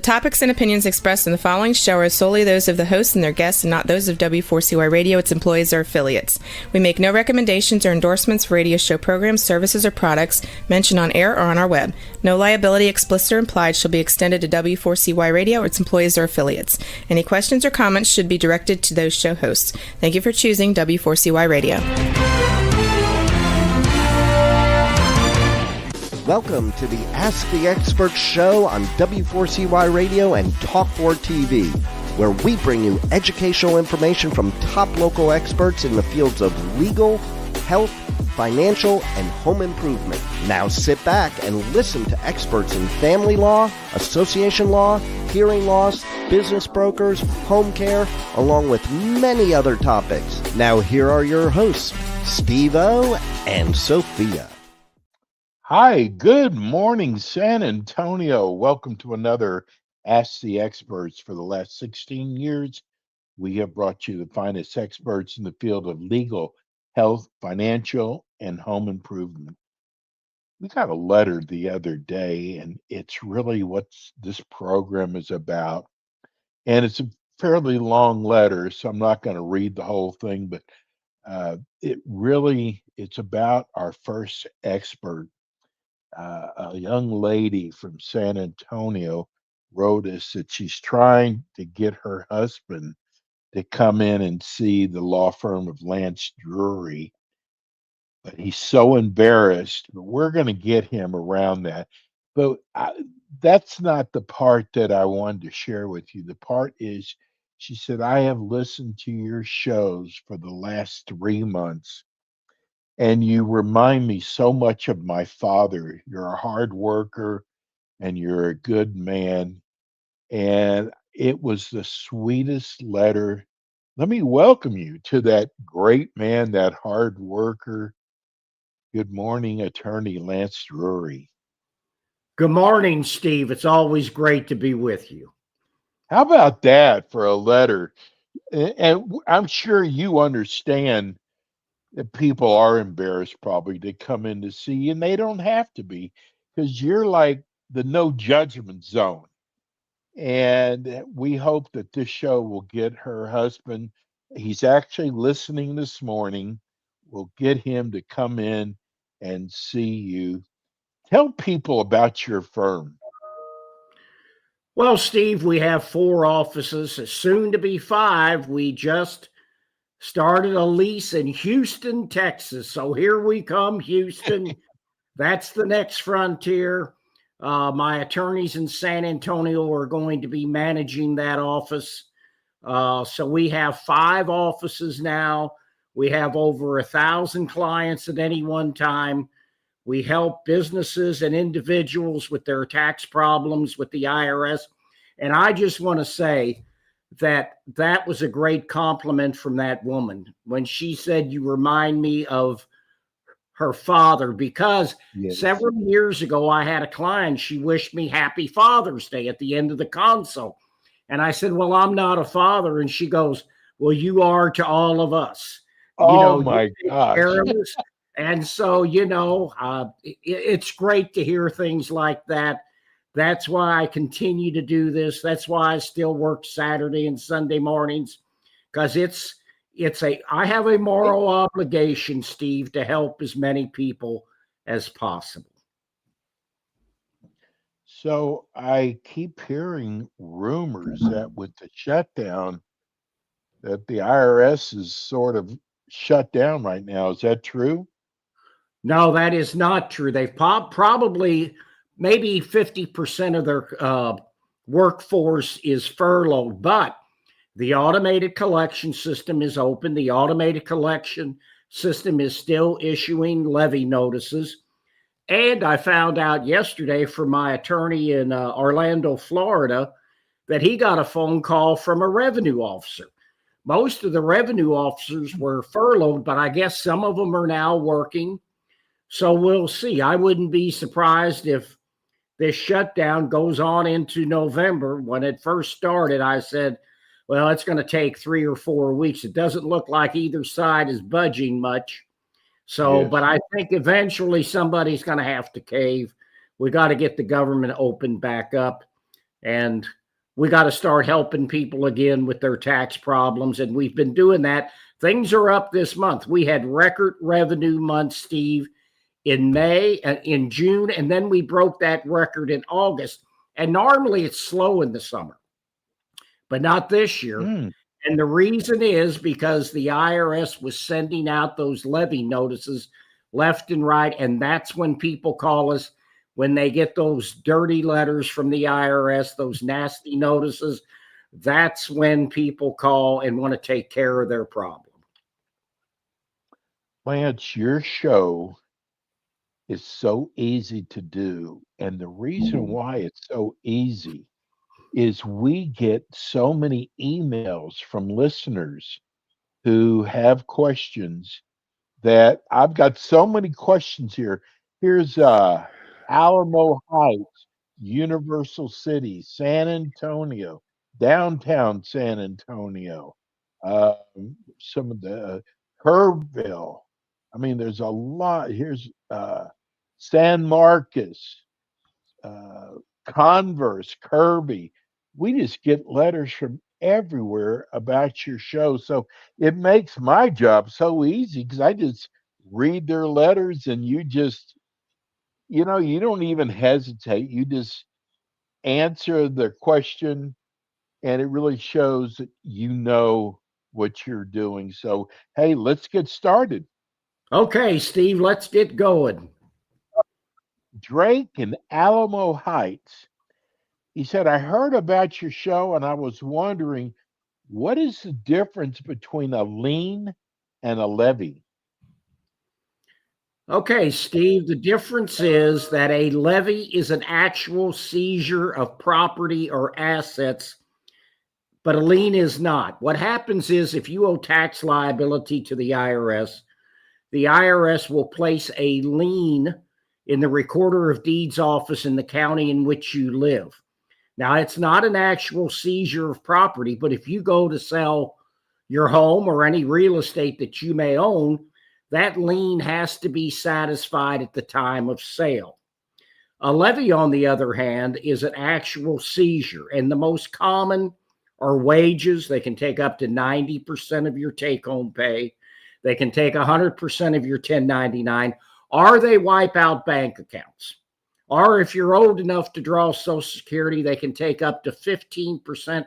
topics and opinions expressed in the following show are solely those of the hosts and their guests and not those of W4CY Radio, its employees, or affiliates. We make no recommendations or endorsements for radio show programs, services, or products mentioned on air or on our web. No liability, explicit or implied, shall be extended to W4CY Radio or its employees or affiliates. Any questions or comments should be directed to those show hosts. Thank you for choosing W4CY Radio. Welcome to the Ask the Expert show on W4CY Radio and Talk4 TV, where we bring you educational information from top local experts in the fields of legal, health, financial, and home improvement. Now sit back and listen to experts in family law, association law, hearing loss, business brokers, home care, along with many other topics. Now here are your hosts, Steve-O and Sophia. Hi, good morning, San Antonio. Welcome to another Ask the Experts. For the last 16 years, we have brought you the finest experts in the field of legal, health, financial, and home improvement. We got a letter the other day, and it's really what this program is about. And it's a fairly long letter, so I'm not going to read the whole thing, but it's about our first expert. A young lady from San Antonio wrote us that she's trying to get her husband to come in and see the law firm of Lance Drury, but he's so embarrassed. But we're going to get him around that. But that's not the part that I wanted to share with you. The part is, she said, I have listened to your shows for the last 3 months. And you remind me so much of my father. You're a hard worker and you're a good man. And it was the sweetest letter. Let me welcome you to that great man, that hard worker. Good morning, Attorney Lance Drury. Good morning, Steve. It's always great to be with you. How about that for a letter? And I'm sure you understand that people are embarrassed probably to come in to see you, and they don't have to be, because you're like the no judgment zone. And we hope that this show will get her husband. He's actually listening this morning. We'll get him to come in and see you. Tell people about your firm. Well, Steve, we have 4 offices, soon to be 5. We just started a lease in Houston, Texas. So here we come, Houston. That's the next frontier. My attorneys in San Antonio are going to be managing that office. So we have 5 offices now. We have over 1,000 clients at any one time. We help businesses and individuals with their tax problems with the IRS. And I just want to say, that was a great compliment from that woman when she said, you remind me of her father, because Yes. Several years ago, I had a client. She wished me happy Father's Day at the end of the consult. And I said, well, I'm not a father. And she goes, well, you are to all of us. My gosh. And so, it's great to hear things like that. That's why I continue to do this. That's why I still work Saturday and Sunday mornings, because I have a moral obligation, Steve, to help as many people as possible. So I keep hearing rumors that with the shutdown, that the IRS is sort of shut down right now. Is that true? No, that is not true. They've probably maybe 50% of their workforce is furloughed, but the automated collection system is open. The automated collection system is still issuing levy notices. And I found out yesterday from my attorney in Orlando, Florida, that he got a phone call from a revenue officer. Most of the revenue officers were furloughed, but I guess some of them are now working. So we'll see. I wouldn't be surprised if this shutdown goes on into November. When it first started, I said, well, it's going to take 3 or 4 weeks. It doesn't look like either side is budging much. So, Yes. But I think eventually somebody's going to have to cave. We got to get the government open back up. And we got to start helping people again with their tax problems. And we've been doing that. Things are up this month. We had record revenue months, Steve, in May and in June. And then we broke that record in August. And normally it's slow in the summer, but not this year. And the reason is because the IRS was sending out those levy notices left and right. And that's when people call us, when they get those dirty letters from the IRS, those nasty notices. That's when people call and want to take care of their problem. Lance, your show is so easy to do. And the reason why it's so easy is we get so many emails from listeners who have questions that I've got so many questions here. Here's Alamo Heights, Universal City, San Antonio, downtown San Antonio, some of the Kerrville. I mean, there's a lot. Here's San Marcos, Converse, Kirby. We just get letters from everywhere about your show. So it makes my job so easy because I just read their letters and you just, you don't even hesitate. You just answer their question and it really shows that you know what you're doing. So, hey, let's get started. Okay, Steve, let's get going. Drake in Alamo Heights. He said, I heard about your show and I was wondering, what is the difference between a lien and a levy? Okay, Steve, the difference is that a levy is an actual seizure of property or assets, but a lien is not. What happens is if you owe tax liability to the IRS will place a lien in the Recorder of Deeds office in the county in which you live. Now, it's not an actual seizure of property, but if you go to sell your home or any real estate that you may own, that lien has to be satisfied at the time of sale. A levy, on the other hand, is an actual seizure, and the most common are wages. They can take up to 90% of your take-home pay. They can take 100% of your 1099, or they wipe out bank accounts. Or if you're old enough to draw Social Security, they can take up to 15%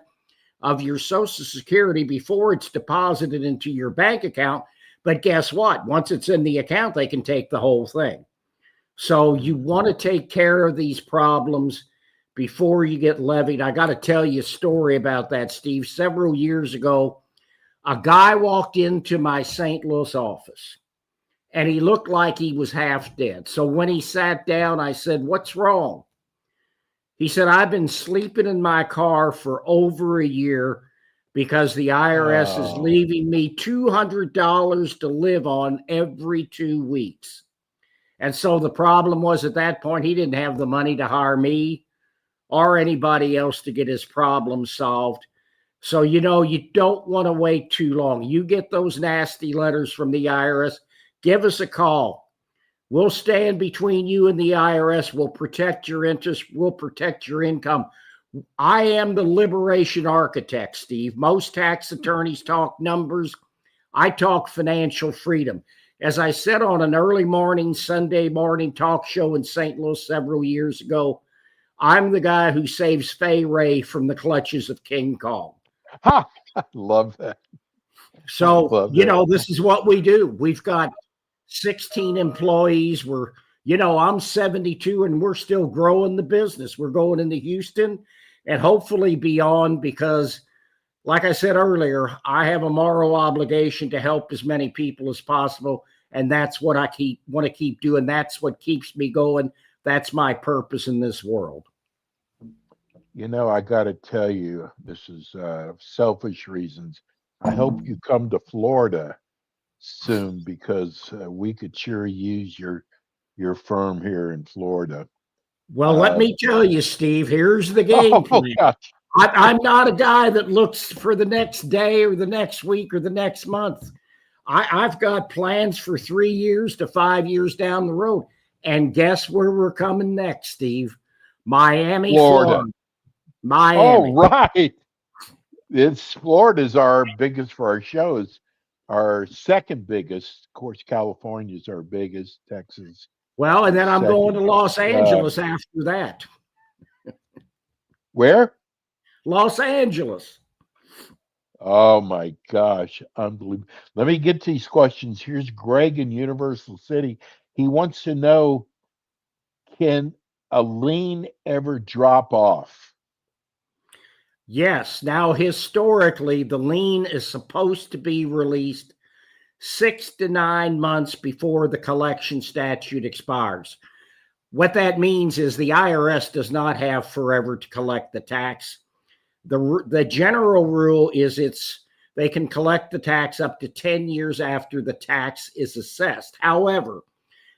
of your Social Security before it's deposited into your bank account. But guess what? Once it's in the account, they can take the whole thing. So you want to take care of these problems before you get levied. I got to tell you a story about that, Steve. Several years ago, a guy walked into my St. Louis office. And he looked like he was half dead. So when he sat down, I said, what's wrong? He said, I've been sleeping in my car for over a year because the IRS is leaving me $200 to live on every 2 weeks. And so the problem was at that point, he didn't have the money to hire me or anybody else to get his problem solved. So, you don't want to wait too long. You get those nasty letters from the IRS, give us a call. We'll stand between you and the IRS. We'll protect your interests. We'll protect your income. I am the liberation architect, Steve. Most tax attorneys talk numbers. I talk financial freedom. As I said on an early morning, Sunday morning talk show in St. Louis several years ago, I'm the guy who saves Fay Ray from the clutches of King Kong. Ha! I love that. So, this is what we do. We've got 16 employees. I'm 72 and we're still growing the business. We're going into Houston and hopefully beyond because, like I said earlier, I have a moral obligation to help as many people as possible. And that's what I want to keep doing. That's what keeps me going. That's my purpose in this world. I got to tell you, this is selfish reasons. I hope you come to Florida soon because we could sure use your firm here in Florida. Well, let me tell you, Steve, here's the game plan. I'm not a guy that looks for the next day or the next week or the next month. I've got plans for 3 years to 5 years down the road. And guess where we're coming next, Steve? Miami, Florida. Oh, Miami. right. It's Florida's our biggest for our shows. Our second biggest, of course, California's our biggest. Texas Well, and is then I'm going second. to Los Uh, Angeles after that. where? Los Angeles. Oh my gosh, unbelievable. Let me get to these questions. Here's Greg in Universal City. He wants to know, can a lien ever drop off? Yes. Now, historically, the lien is supposed to be released 6 to 9 months before the collection statute expires. What that means is the IRS does not have forever to collect the tax. The general rule is they can collect the tax up to 10 years after the tax is assessed. However,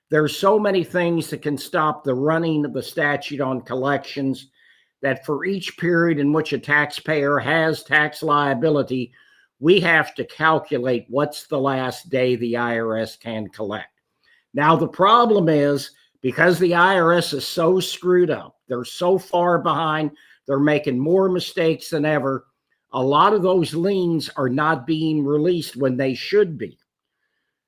there's so many things that can stop the running of the statute on collections that for each period in which a taxpayer has tax liability, we have to calculate what's the last day the IRS can collect. Now, the problem is because the IRS is so screwed up, they're so far behind, they're making more mistakes than ever. A lot of those liens are not being released when they should be.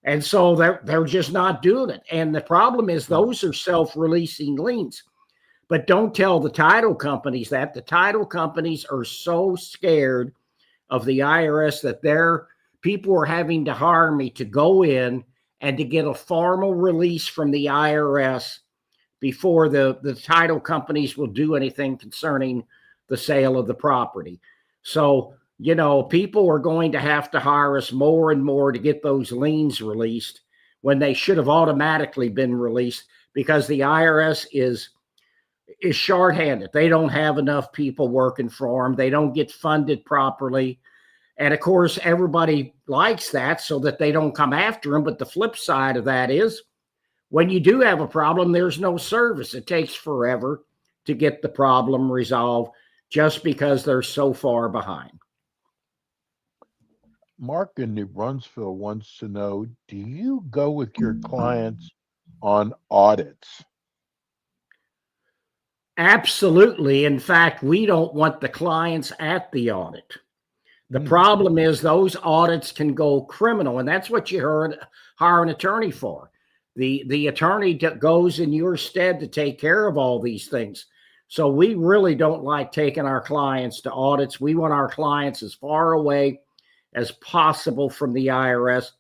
And so they're just not doing it. And the problem is those are self-releasing liens. But don't tell the title companies that. The title companies are so scared of the IRS that their people are having to hire me to go in and to get a formal release from the IRS before the title companies will do anything concerning the sale of the property. So, people are going to have to hire us more and more to get those liens released when they should have automatically been released because the IRS is shorthanded. They don't have enough people working for them. They don't get funded properly. And of course, everybody likes that so that they don't come after them. But the flip side of that is when you do have a problem, there's no service. It takes forever to get the problem resolved just because they're so far behind. Mark in New Brunswick wants to know, do you go with your clients on audits? Absolutely. In fact, we don't want the clients at the audit. The problem is those audits can go criminal, and that's what you hire an attorney for. The attorney goes in your stead to take care of all these things. So we really don't like taking our clients to audits. We want our clients as far away as possible from the IRS.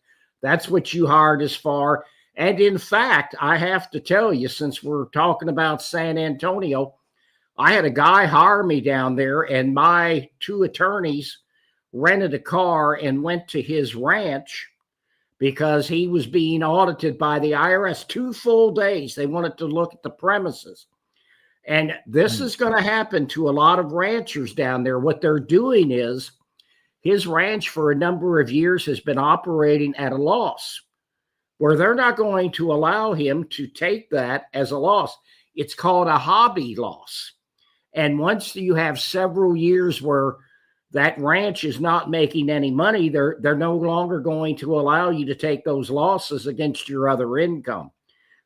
That's what you hired us for. And in fact, I have to tell you, since we're talking about San Antonio, I had a guy hire me down there, and my two attorneys rented a car and went to his ranch because he was being audited by the IRS 2 full days. They wanted to look at the premises. And this is going to happen to a lot of ranchers down there. What they're doing is his ranch for a number of years has been operating at a loss, where they're not going to allow him to take that as a loss. It's called a hobby loss. And once you have several years where that ranch is not making any money, they're no longer going to allow you to take those losses against your other income.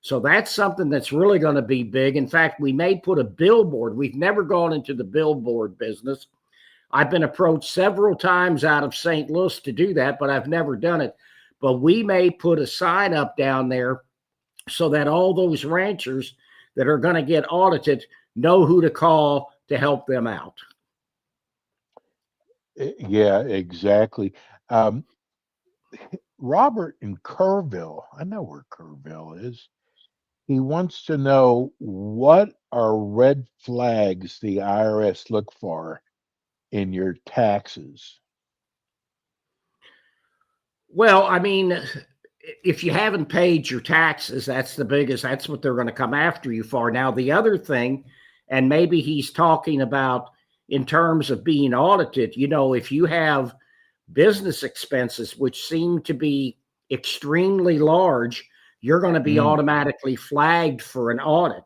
So that's something that's really going to be big. In fact, we may put a billboard. We've never gone into the billboard business. I've been approached several times out of St. Louis to do that, but I've never done it. But we may put a sign up down there so that all those ranchers that are going to get audited know who to call to help them out. Yeah, exactly. Robert in Kerrville, I know where Kerrville is. He wants to know, what are red flags the IRS look for in your taxes? Well, I mean, if you haven't paid your taxes, that's what they're going to come after you for. Now, the other thing, and maybe he's talking about in terms of being audited, if you have business expenses, which seem to be extremely large, you're going to be automatically flagged for an audit.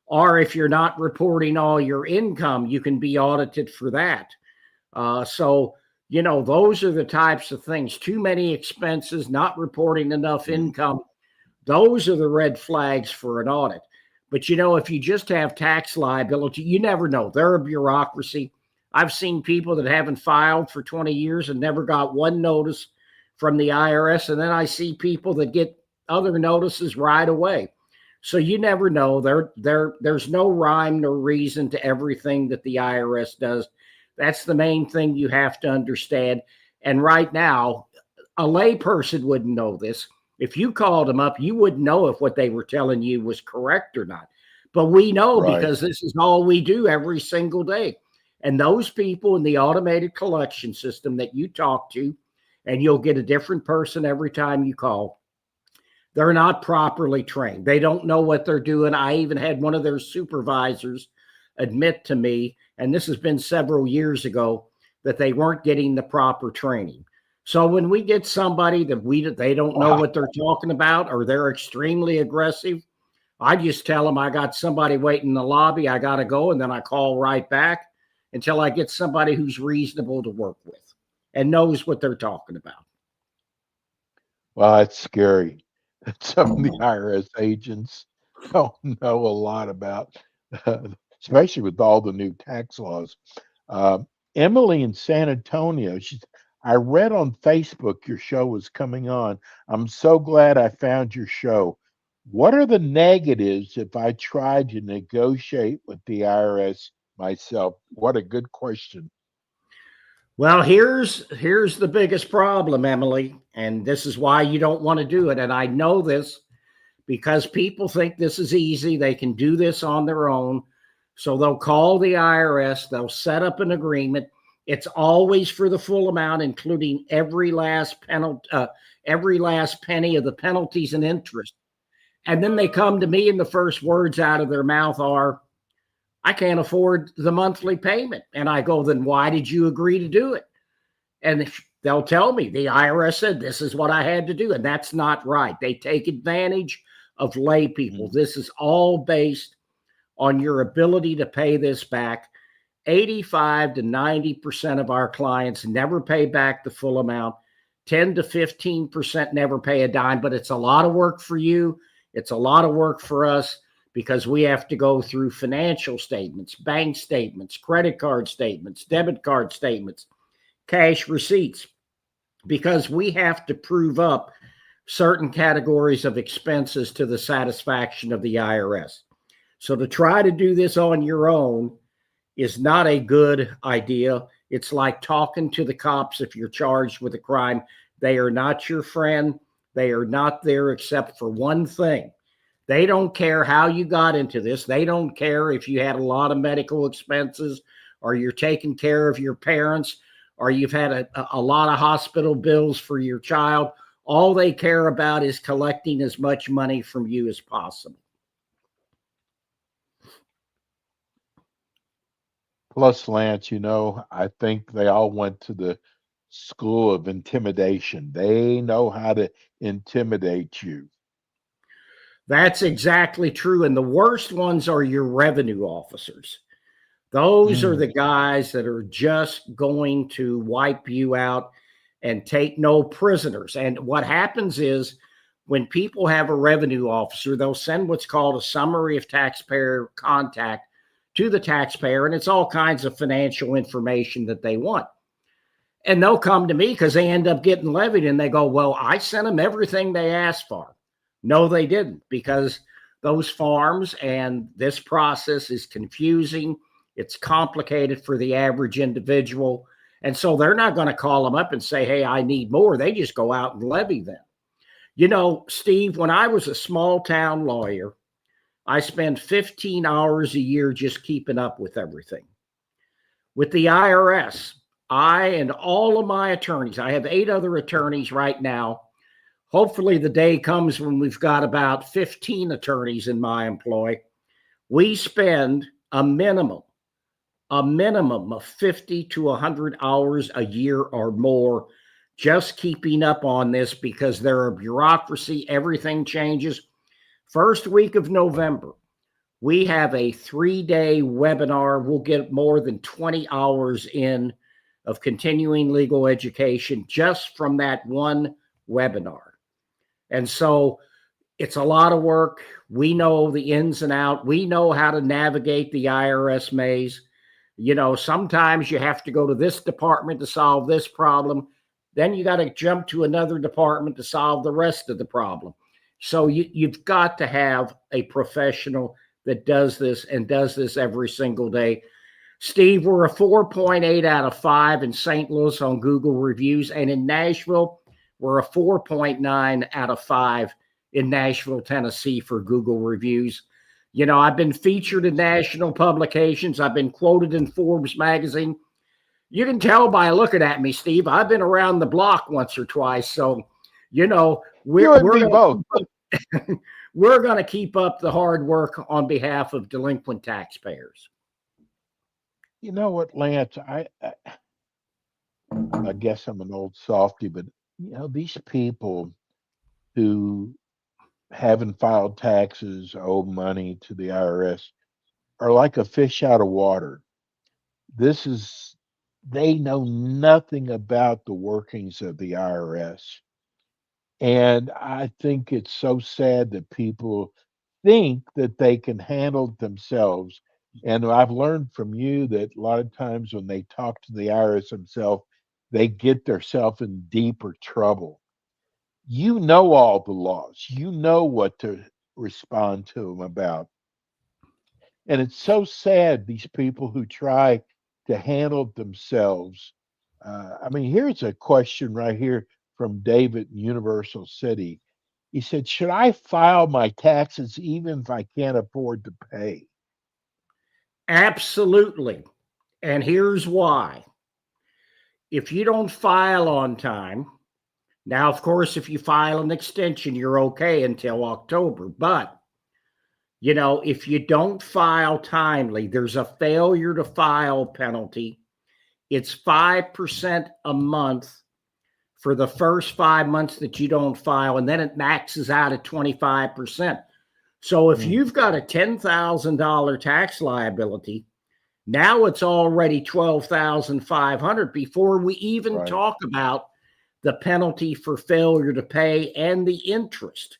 Or if you're not reporting all your income, you can be audited for that. So those are the types of things. Too many expenses, not reporting enough income. Those are the red flags for an audit. But, if you just have tax liability, you never know. They're a bureaucracy. I've seen people that haven't filed for 20 years and never got one notice from the IRS. And then I see people that get other notices right away. So you never know. There's no rhyme nor reason to everything that the IRS does. That's the main thing you have to understand. And right now, a layperson wouldn't know this. If you called them up, you wouldn't know if what they were telling you was correct or not. But we know Right. because this is all we do every single day. And those people in the automated collection system that you talk to, and you'll get a different person every time you call, they're not properly trained. They don't know what they're doing. I even had one of their supervisors admit to me, and this has been several years ago, that they weren't getting the proper training. So when we get somebody that they don't know what they're talking about, or they're extremely aggressive, I just tell them I got somebody waiting in the lobby. I got to go. And then I call right back until I get somebody who's reasonable to work with and knows what they're talking about. Well, it's scary that some of the IRS agents don't know a lot about, especially with all the new tax laws. Emily in San Antonio, I read on Facebook your show was coming on. I'm so glad I found your show. What are the negatives if I tried to negotiate with the IRS myself? What a good question. Well, here's the biggest problem, Emily, and this is why you don't want to do it. And I know this because people think this is easy. They can do this on their own. So they'll call the IRS, they'll set up an agreement. It's always for the full amount, including every last penny of the penalties and interest. And then they come to me and the first words out of their mouth are, I can't afford the monthly payment. And I go, then why did you agree to do it? And they'll tell me the IRS said this is what I had to do. And that's not right. They take advantage of lay people. This is all based on your ability to pay this back. 85 to 90% of our clients never pay back the full amount. 10 to 15% never pay a dime, but it's a lot of work for you. It's a lot of work for us because we have to go through financial statements, bank statements, credit card statements, debit card statements, cash receipts, because we have to prove up certain categories of expenses to the satisfaction of the IRS. So to try to do this on your own is not a good idea. It's like talking to the cops if you're charged with a crime. They are not your friend. They are not there except for one thing. They don't care how you got into this. They don't care if you had a lot of medical expenses or you're taking care of your parents or you've had a lot of hospital bills for your child. All they care about is collecting as much money from you as possible. Plus, Lance, I think they all went to the school of intimidation. They know how to intimidate you. That's exactly true. And the worst ones are your revenue officers. Those are the guys that are just going to wipe you out and take no prisoners. And what happens is when people have a revenue officer, they'll send what's called a summary of taxpayer contact to the taxpayer, and it's all kinds of financial information that they want. And they'll come to me because they end up getting levied, and they go, well, I sent them everything they asked for. No, they didn't, because those forms and this process is confusing. It's complicated for the average individual. And so they're not going to call them up and say, hey, I need more. They just go out and levy them. Steve, when I was a small town lawyer, I spent 15 hours a year just keeping up with everything. With the IRS, I and all of my attorneys, I have 8 other attorneys right now. Hopefully the day comes when we've got about 15 attorneys in my employ. We spend a minimum of 50 to 100 hours a year or more just keeping up on this because they're a bureaucracy. Everything changes. First week of November, we have a 3-day webinar. We'll get more than 20 hours in of continuing legal education just from that one webinar. And so It's a lot of work. We know the ins and outs. We know how to navigate the IRS maze. Sometimes you have to go to this department to solve this problem. Then you got to jump to another department to solve the rest of the problem. So you've got to have a professional that does this and does this every single day. Steve, we're a 4.8 out of 5 in St. Louis on Google reviews. And in Nashville, we're a 4.9 out of 5 in Nashville, Tennessee for Google reviews. I've been featured in national publications. I've been quoted in Forbes magazine. You can tell by looking at me, Steve, I've been around the block once or twice. So, we're going to keep up the hard work on behalf of delinquent taxpayers. You know what, Lance? I guess I'm an old softy, but these people who haven't filed taxes, owe money to the IRS, are like a fish out of water. They know nothing about the workings of the IRS. And I think it's so sad that people think that they can handle it themselves. And I've learned from you that a lot of times when they talk to the IRS themselves, they get themselves in deeper trouble. You know all the laws. You know what to respond to them about. And it's so sad, these people who try to handle it themselves. Here's a question right here from David in Universal City. He said, should I file my taxes even if I can't afford to pay? Absolutely. And here's why. If you don't file on time, now, of course, if you file an extension, you're okay until October. But, if you don't file timely, there's a failure to file penalty. It's 5% a month for the first 5 months that you don't file, and then it maxes out at 25%. So if you've got a $10,000 tax liability, now it's already $12,500 before we even talk about the penalty for failure to pay and the interest.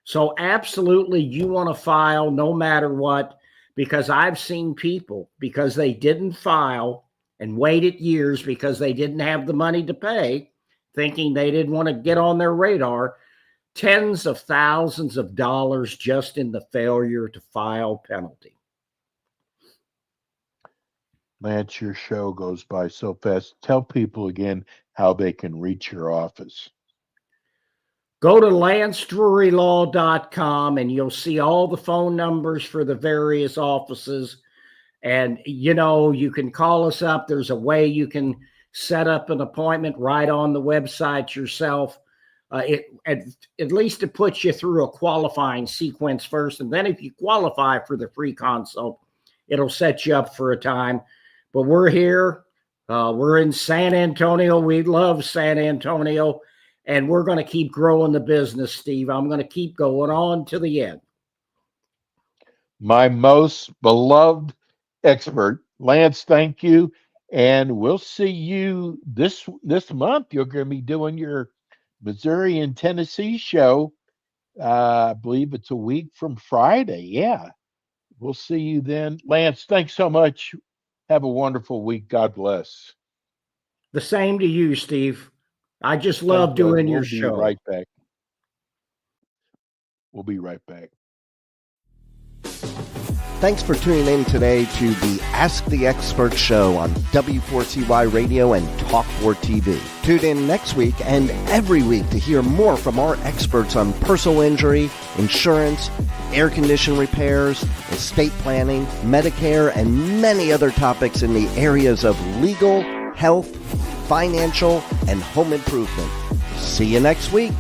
So absolutely, you want to file no matter what, because I've seen people, because they didn't file and waited years because they didn't have the money to pay, thinking they didn't want to get on their radar, tens of thousands of dollars just in the failure to file penalty. Lance, your show goes by so fast. Tell people again how they can reach your office. Go to lancedrurylaw.com and you'll see all the phone numbers for the various offices. And, you can call us up. There's a way you can set up an appointment right on the website yourself. At least it puts you through a qualifying sequence first. And then if you qualify for the free consult, it'll set you up for a time. But we're here. We're in San Antonio. We love San Antonio. And we're going to keep growing the business, Steve. I'm going to keep going on to the end. My most beloved expert, Lance, thank you. And we'll see you this month. You're going to be doing your Missouri and Tennessee show. I believe it's a week from Friday. Yeah. We'll see you then. Lance, thanks so much. Have a wonderful week. God bless. The same to you, Steve. I just love doing your show. We'll be right back. We'll be right back. Thanks for tuning in today to the Ask the Expert show on W4CY Radio and Talk4 TV. Tune in next week and every week to hear more from our experts on personal injury, insurance, air condition repairs, estate planning, Medicare, and many other topics in the areas of legal, health, financial, and home improvement. See you next week.